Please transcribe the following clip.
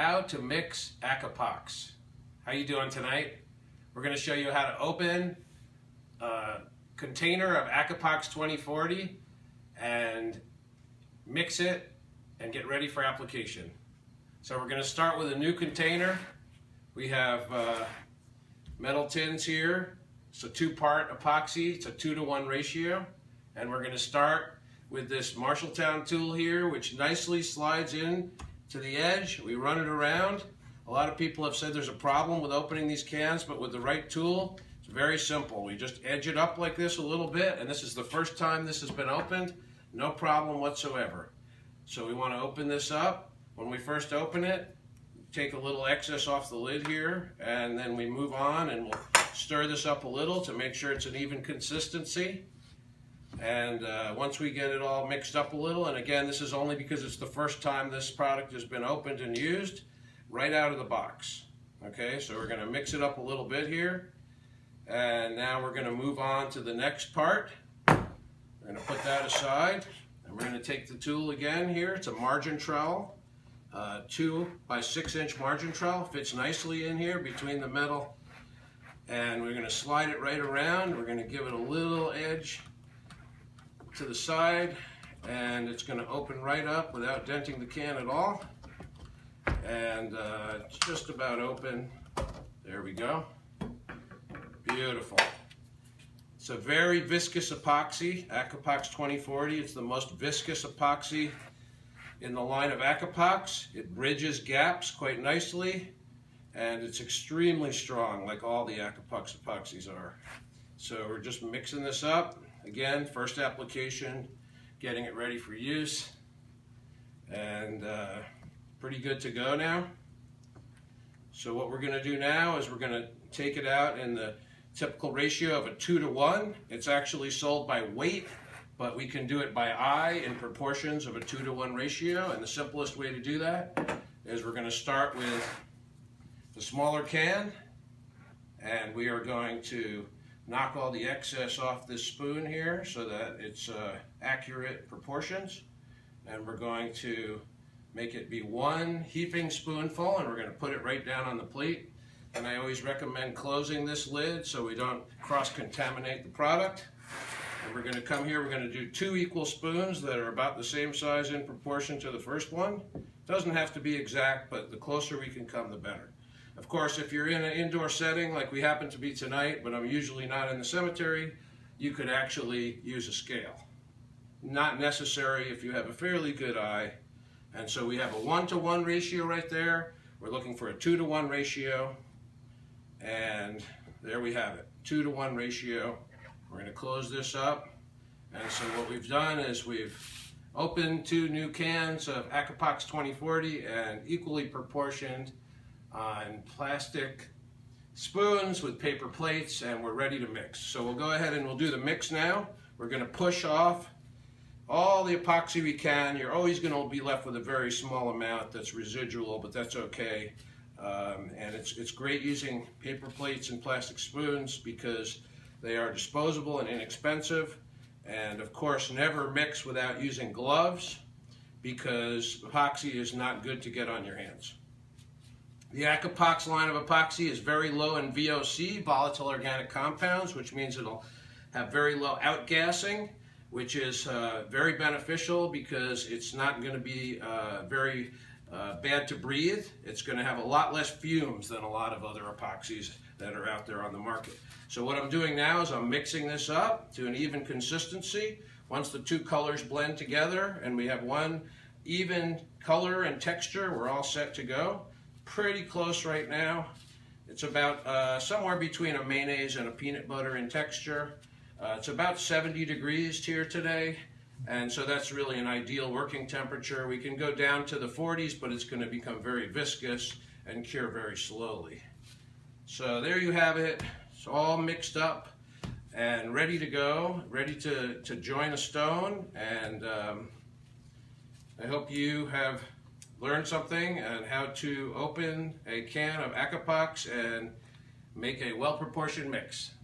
How to mix Akepox. How you doing tonight? We're going to show you how to open a container of Akepox 2040 and mix it and get ready for application. So we're going to start with a new container. We have metal tins here. It's a 2-part epoxy. It's a 2-to-1 ratio. And we're going to start with this Marshalltown tool here, which nicely slides in to the edge. We run it around. A lot of people have said there's a problem with opening these cans, but with the right tool, it's very simple. We just edge it up like this a little bit, and this is the first time this has been opened. No problem whatsoever. So we want to open this up. When we first open it, take a little excess off the lid here, and then we move on and we'll stir this up a little to make sure it's an even consistency. And once we get it all mixed up a little, and again, this is only because it's the first time this product has been opened and used, right out of the box. Okay, so we're going to mix it up a little bit here. And now we're going to move on to the next part. We're going to put that aside. And we're going to take the tool again here. It's a margin trowel. 2 by 6 inch margin trowel. Fits nicely in here between the metal. And we're going to slide it right around. We're going to give it a little edge to the side, and it's going to open right up without denting the can at all. And it's just about open. There we go. Beautiful. It's a very viscous epoxy, Akepox 2040. It's the most viscous epoxy in the line of Akepox. It bridges gaps quite nicely, and it's extremely strong, like all the Akepox epoxies are. So we're just mixing this up. Again, first application, getting it ready for use, and pretty good to go now. So what we're going to do now is we're going to take it out in the typical ratio of a 2-to-1. It's actually sold by weight, but we can do it by eye in proportions of a 2-to-1 ratio, and the simplest way to do that is we're going to start with the smaller can, and we are going to knock all the excess off this spoon here so that it's accurate proportions, and we're going to make it be 1 heaping spoonful, and we're going to put it right down on the plate. And I always recommend closing this lid so we don't cross-contaminate the product. And we're going to come here, we're going to do 2 equal spoons that are about the same size in proportion to the first one. It doesn't have to be exact, but the closer we can come, the better. Of course, if you're in an indoor setting like we happen to be tonight, but I'm usually not in the cemetery, you could actually use a scale. Not necessary if you have a fairly good eye. And so we have a 1-to-1 ratio right there. We're looking for a 2-to-1 ratio. And there we have it, 2-to-1 ratio. We're going to close this up. And so what we've done is we've opened 2 new cans of Akepox 2040 and equally proportioned on plastic spoons with paper plates, and we're ready to mix. So we'll go ahead and we'll do the mix now. We're going to push off all the epoxy we can. You're always going to be left with a very small amount that's residual, but that's okay. And it's great using paper plates and plastic spoons because they are disposable and inexpensive. And of course, never mix without using gloves because epoxy is not good to get on your hands. The Akepox line of epoxy is very low in VOC, volatile organic compounds, which means it'll have very low outgassing, which is very beneficial because it's not going to be very bad to breathe. It's going to have a lot less fumes than a lot of other epoxies that are out there on the market. So what I'm doing now is I'm mixing this up to an even consistency. Once the 2 colors blend together and we have one even color and texture, we're all set to go. Pretty close right now. It's about somewhere between a mayonnaise and a peanut butter in texture. It's about 70 degrees here today, and so that's really an ideal working temperature. We can go down to the 40s, but it's going to become very viscous and cure very slowly. So there you have it. It's all mixed up and ready to go, ready to join a stone, and I hope you have learned something on how to open a can of Akepox and make a well-proportioned mix.